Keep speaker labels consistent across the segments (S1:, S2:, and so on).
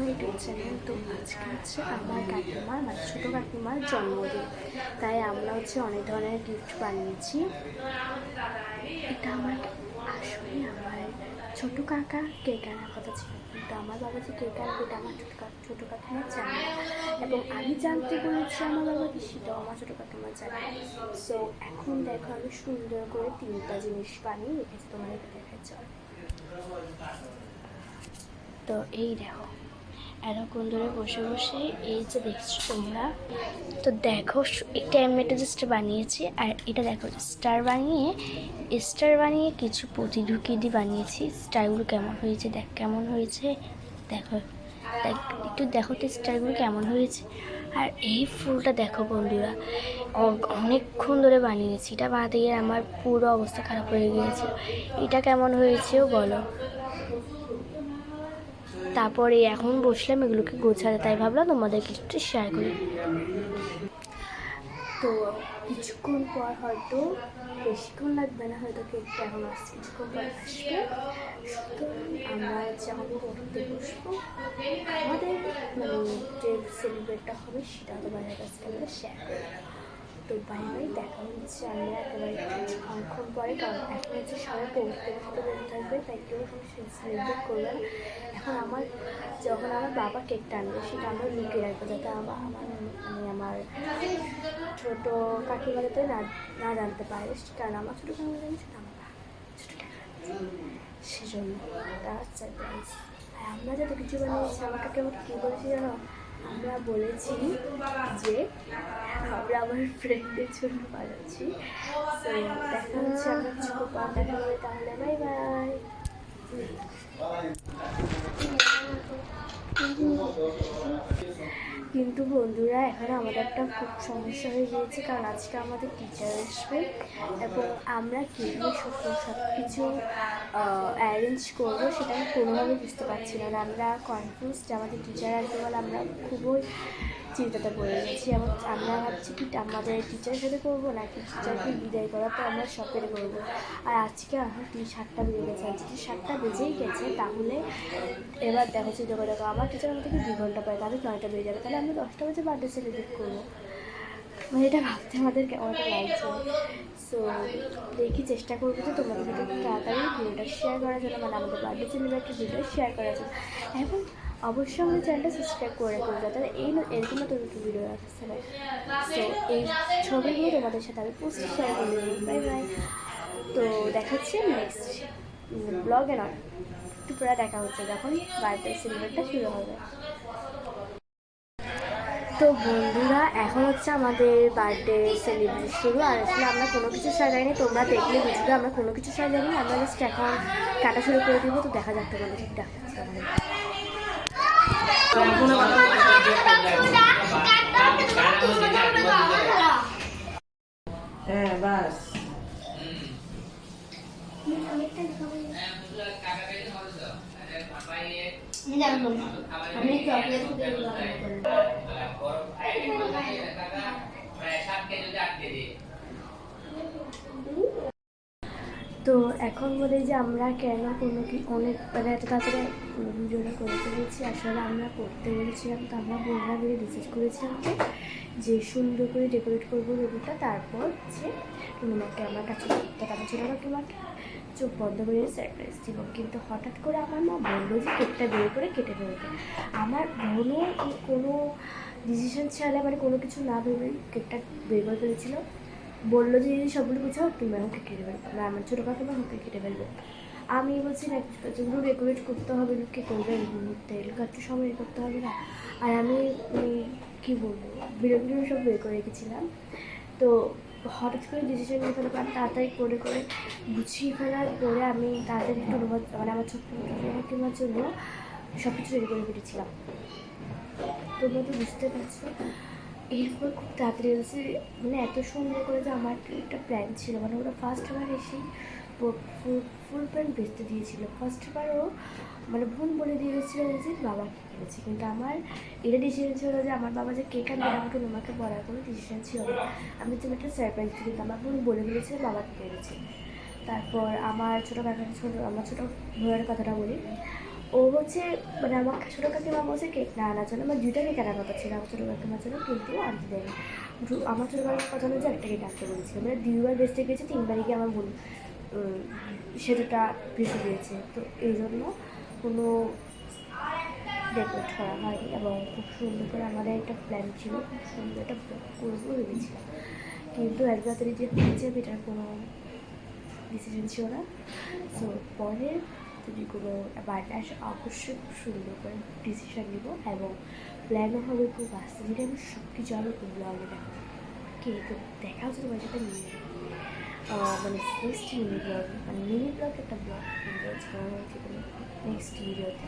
S1: YouTube channel. তো আজকে হচ্ছে আমার কাকিমার মানে ছোটো কাকিমার জন্মদিন, তাই আমরা হচ্ছে অনেক ধরনের গিফট বানিয়েছি। এটা আমার আসলে আমার ছোটো কাকা কেক আনার কথা ছিল, কিন্তু আমার বাবা যে কেক আনবে এটা আমার ছোটো কাকিমার জানে না, এবং আমি জানতে বলেছি আমার বাবাকে, সেটাও আমার ছোটো কাকিমার জানে না। সো এখন দেখো আমি সুন্দর করে 3টা জিনিস বানিয়ে রেখেছি, তোমাদেরকে দেখাই চল। তো এই দেখো এতক্ষণ ধরে বসে বসে এই যে দেখছো তোমরা, তো দেখো এটা আমি একটা জাস্ট বানিয়েছি, আর এটা দেখো স্টার বানিয়ে কিছু পুঁতি ঢুকিয়ে দিয়ে বানিয়েছি। স্টারগুলো কেমন হয়েছে দেখ, কেমন হয়েছে দেখো, একটু দেখো তো স্টারগুলো কেমন হয়েছে। আর এই ফুলটা দেখো বন্ধুরা, অনেকক্ষণ ধরে বানিয়েছি, এটা বানাতে গিয়ে আমার পুরো অবস্থা খারাপ হয়ে গিয়েছে। এটা কেমন হয়েছেও বলো। তারপরে এখন বসলাম এগুলোকে গোছাতে, তাই ভাবলাম তোমাদের কিছুটা শেয়ার করি। তো কিছুক্ষণ পর হয়তো, বেশিক্ষণ লাগবে না, হয়তো কেকটা এখন আসছে, কিছুক্ষণ পর আসবে। সুতরাং আমরা যখন পড়তে বসবো আমাদের মানে যে সেলিব্রেটটা হবে সেটা তোমাদের কাছে আমরা শেয়ার করবো। তো বাই বাই, দেখা হচ্ছে আমরা একেবারে অনেকক্ষণ পরে, কারণ এখন হচ্ছে সবাই পড়তে থাকবে, তাই কেউ সেলিব্রেট করবে না। এখন যখন আমার বাবা কেকটা আনবে সেটা আমরা লুকিয়ে রাখবো, যাতে আমার ছোটো কাকিমা যাতে না জানতে পারে, কারণ আমার ছোটো কাকিমা জানি সেটা আমার ছোটো টাকা, সেজন্য তার সারপ্রাইজ। আর আমরা যত কিছু বানিয়েছি আমার কাকিমা কী বলেছি জানো, আমরা বলেছি যে আমরা আমার ফ্রেন্ডের জন্য বানাচ্ছি। তো দেখা হচ্ছে আমরা ছোটো দেখা হবে, তাহলে বাই বাই। কিন্তু বন্ধুরা এখন আমাদের একটা খুব সমস্যা হয়ে গিয়েছে, কারণ আজকে আমাদের টিচার আসবে এবং আমরা কীভাবে সব কিছু অ্যারেঞ্জ করবো সেটা আমি কোনোভাবে বুঝতে পারছি না। আমরা কনফিউজ যে আমাদের টিচার আসবে বলে আমরা খুবই চিন্তাতে পড়ে গেছি, এবং আমরা ভাবছি কি আমাদের টিচারের সাথে করবো নাকি টিচারকে বিদায় করার পর আমরা শপের করবো। আর আজকে এখন 7টা বেজে গেছে, আজকে 7টা বেজেই গেছে, তাহলে এবার দেখো চিন্তা করে দেখো আমার টিচার আমার থেকে 2 ঘন্টা পরে, তাহলে 9টা বেজে যাবে, তাহলে আমরা 10টা বাজে বার্থডে সেলিব্রেট করবো। মানে এটা ভাবতে আমাদের কেমন একটা লাগছে। সো দেখি চেষ্টা করবো যে তোমাদের সাথে খুব তাড়াতাড়ি ভিডিওটা শেয়ার করার জন্য, মানে আমাদের বার্থডে সেলিব্রেটের ভিডিও শেয়ার করার জন্য, এবং অবশ্যই আমাদের চ্যানেলটা সাবস্ক্রাইব করে রাখবো যাতে এরকম নতুন নতুন ভিডিও আসতে পারে। সো এই ছবিগুলো তোমাদের সাথে আমি পোস্ট শেয়ার করে দেবো। Bye bye. তো দেখাচ্ছি নেক্সট ব্লগে, নয় একটু পরে দেখা হচ্ছে যখন বার্থডে সেলিব্রেটটা শুরু হবে। তো বন্ধুরা এখন হচ্ছে আমাদের বার্থডে সেলিব্রেট শুরু, আর আসলে আমরা কোনো কিছু সাজাইনি, তোমরা দেখলে বুঝবে আমরা কোনো কিছু সাজাইনি, আমরা জাস্ট এখন কাটা শুরু করে দিব। তো দেখা যাক তোমাদের ঠিক দেখাচ্ছি
S2: হ্যাঁ বাস
S1: তো এখন বলে যে আমরা কেন কোনো কি অনেক মানে এত তাড়াতাড়ি ভিডিওটা করে ফেলেছি। আসলে আমরা করতে বলেছিলাম, তো আমরা বোনরা মিলে ডিসাইড করেছিলাম যে সুন্দর করে ডেকোরেট করবো রুমটা, তারপর যে টুনুমাকে আমার কাছে তারপর ছোটো কাকিমাকে চোখ বন্ধ করে সারপ্রাইজ দিব। কিন্তু হঠাৎ করে আমার মা বললো যে কেকটা বের করে কেটে ফেলতে। আমার বোনও কোনো ডিসিশন ছাড়া মানে কোনো কিছু না ভেবে কেকটা বের করে ফেলেছিল, বললো যে এই সবগুলো বুঝাও তুমি আমাকে কেটে ফেলবো, না আমার ছোটো কাকিমা আমাকে কেটে ফেলবো। আমি বলছি না যেগুলো ডেকোরেট করতে হবে লোককে করবে এই মুহূর্তে, এগুলো একটু সময় করতে হবে না। আর আমি কী বলবো বিরক্তি সব বের করে রেখেছিলাম। তো হঠাৎ করে ডিসিশন নিয়ে ফেলে তাড়াতাড়ি করে গুছিয়ে ফেলার পরে আমি তাড়াতাড়ি একটু মানে আমার ছোট্ট কাকিমার জন্য সব কিছু রেডি করে ফেলেছিলাম। তোমরা তো বুঝতে পারছো। এরপর খুব তাড়াতাড়ি এসে মানে এত সুন্দর করে যে আমার একটা প্ল্যান ছিল, মানে ওরা ফার্স্ট বার এসেই ফুল প্যান্ট বেচতে দিয়েছিল। ফার্স্টবারও মানে বোন বলে দিয়ে গেছিলো যে বাবা কিনেছে, কিন্তু আমার এটা ডিসিশন ছিল যে আমার বাবা যে কেক আনবে আমাকে তোমাকে বলার কোনো ডিসিশন ছিল না। আমি তুমি একটা সারপ্রাইজ দিই, কিন্তু আমার বোন বলে দিয়েছিল বাবা কিনেছে। তারপর আমার ছোটো কাকার আমার ছোটো ভাইয়ের কথাটা বলি, ও ও হচ্ছে মানে আমার ছোটো কাকিমা বলছে কেক না আনার জন্য, আমার দুইটা কেক আনার কথা ছিল আমার ছোটো কাকিমার জন্য, কিন্তু আনতে দেয়নি। আমার ছোটো কাকিমার কথা হচ্ছে একটা কেক আনতে বলেছিল, মানে 2বার বেসতে গেছে, 3বারই গিয়ে আমার বোন সেটা ভেসে দিয়েছে। তো এই জন্য কোনো ডেকোরেট করা হয়নি, এবং খুব সুন্দর করে আমাদের একটা প্ল্যান ছিল, খুব সুন্দর একটা ব্লগ করবো ভেবেছিলাম, কিন্তু এত তাড়াতাড়ি যে হয়েছে এটার কোনো ডিসিশন ছিল না। সো পরে যদি কোনো বার্থডে আসে অবশ্যই খুব সুন্দর করে ডিসিশন নিব, এবং প্ল্যানও হবে খুব বাস্তব, যেটা আমি সব কিছু আমি খুব ব্লগে দেখাবো। কে তো দেখা হচ্ছে তোমার সাথে নিয়ে মানে নেক্সট মিনি ব্লগ, মানে মিনি ব্লগ একটা ব্লগ নেক্সট ভিডিওতে।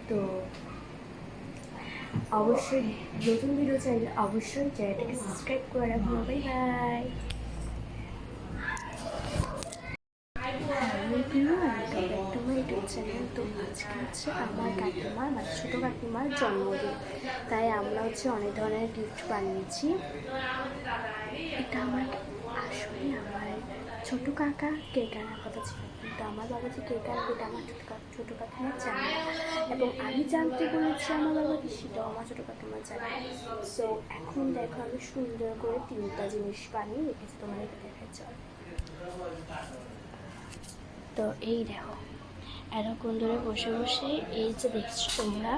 S1: তো অবশ্যই নতুন ভিডিও চাইলে অবশ্যই চ্যানেলটাকে সাবস্ক্রাইব করে রাখবো। Bye bye. তোমার ইউটিউব চ্যানেল। তো আজকে হচ্ছে আমার কাকিমার মানে ছোটো কাকিমার জন্মদিন, তাই আমরা হচ্ছে অনেক ধরনের গিফট বানিয়েছি। এটা আমার আসলে আমার ছোটো কাকা কেক আনার কথা ছিল, কিন্তু আমার বাবা যে কেক আনবে এটা আমার ছোটো কাকিমার জানে না, এবং আমি জানতে বলেছি আমার বাবাকে, সেটাও আমার ছোটো কাকিমার জানে। সো এখন দেখো আমি সুন্দর করে 3টা জিনিস বানিয়ে রেখেছি, তোমার এটা দেখাচ্ছি। তো এই দেখো এতক্ষণ ধরে বসে বসে এই যে দেখছো তোমরা,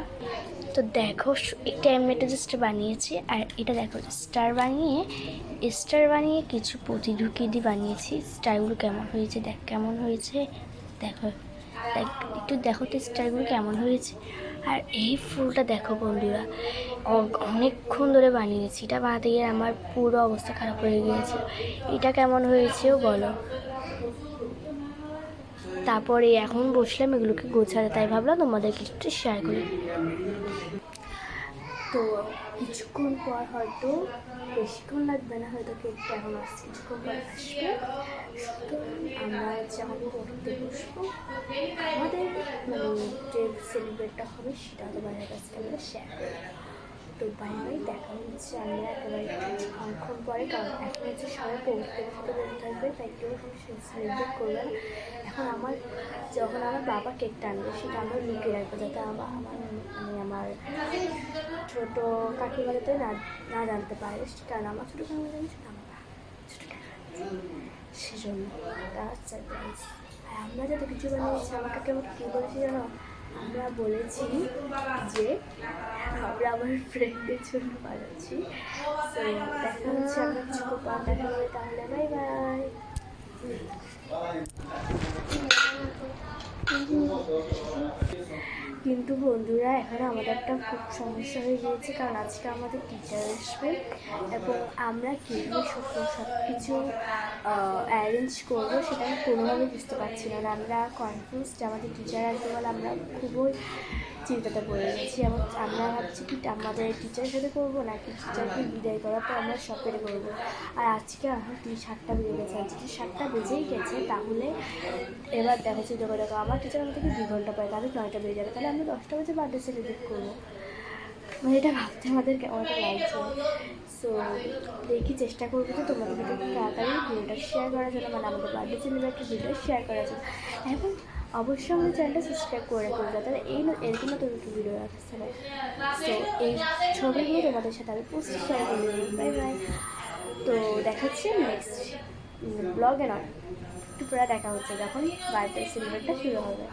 S1: তো দেখো একটা এমনিটা জাস্ট বানিয়েছি, আর এটা দেখো স্টার বানিয়ে কিছু পুঁতি ঢুকিয়ে দিয়ে বানিয়েছি। স্টারগুলো কেমন হয়েছে দেখ, কেমন হয়েছে দেখো, একটু দেখো তো স্টারগুলো কেমন হয়েছে। আর এই ফুলটা দেখো বন্ধুরা, অনেকক্ষণ ধরে বানিয়েছি, এটা বানাতে গিয়ে আমার পুরো অবস্থা খারাপ হয়ে গিয়েছে। এটা কেমন হয়েছেও বলো। তারপরে এখন বসলাম এগুলোকে গোছাতে, তাই ভাবলাম তোমাদের কিছু শেয়ার করি। তো কিছুক্ষণ পর হয়তো, বেশিক্ষণ লাগবে না হয়তো, কেকটা এখন আসছে, কিছুক্ষণ পর আসবে। সুতরাং আমরা যেমন পড়তে বসবো, আমাদের মানে যে সেলিব্রেটটা হবে সেটা তোমাদের কাছে আমরা শেয়ার করি। তো বাই বাই, দেখা হচ্ছে আমরা একেবারে অনেকক্ষণ পরে, কারণ এখন হচ্ছে সবাই পড়তে বসে থাকবে, তাই কেউ সেলিব্রেট করবে না। এখন যখন আমার বাবা কেকটা আনবে সেটা আমরা লুকিয়ে রাখবো, যাতে আমার ছোটো কাকিমা যাতে না জানতে পারে, কারণ আমার ছোটো কাকিমা জানি সেটা আমার ছোটো সেজন্য তার সারপ্রাইজ। আর আমরা যাতে কিছু বানিয়েছি, আমার কাকিমা কী বলেছি জানো, আমরা বলেছি যে আমরা আমার ফ্রেন্ডের জন্য বানাচ্ছি। তো দেখা হচ্ছে আমরা কিছু দেখা হবে, তাহলে বাই বাই। কিন্তু বন্ধুরা এখন আমাদের একটা খুব সমস্যা হয়ে গিয়েছে, কারণ আজকে আমাদের টিচার আসবে, এবং আমরা কীভাবে সব কিছু অ্যারেঞ্জ করবো সেটা আমি কোনোভাবেই বুঝতে পারছি না। আমরা কনফিউজ যে আমাদের টিচার আসবে বলে আমরা খুবই চিন্তাতে পড়ে গেছি, এবং আমরা ভাবছি কি আমাদের টিচারের সাথে করবো, নাকি টিচারকে বিদায় করার পর আমরা শপের করবো। আর আজকে এখন 7টা বেজে গেছে, আজকে 7টা বেজেই গেছে, তাহলে এবার দেখো চিন্তা করে দেখো, আমার টিচার আমাদেরকে 2 ঘন্টা পায়, তাহলে 9টা বেজে যাবে, তাহলে আমরা 10টা বাজে বার্থডে সেলিব্রেট করবো। মানে এটা ভাবতে আমাদের কেমন লাগছে। সো দেখি চেষ্টা করবো যে তোমাদের ভিডিও তাড়াতাড়ি ভিডিওটা শেয়ার করার জন্য, মানে আমাদের বার্থডে সেলিব্রেটের ভিডিও শেয়ার করার জন্য, এবং অবশ্যই আমাদের চ্যানেলটা সাবস্ক্রাইব করে রাখবো, যাতে এরকম নতুন ভিডিও রাখতে হবে। সো এই ছবিগুলো তোমাদের সাথে আমি পোস্ট শেয়ার করে দিই। Bye bye. তো দেখা হচ্ছে নেক্সট ব্লগে, নয় একটু পরে দেখা হচ্ছে যখন বার্থডে সেলিব্রেটটা শুরু হবে।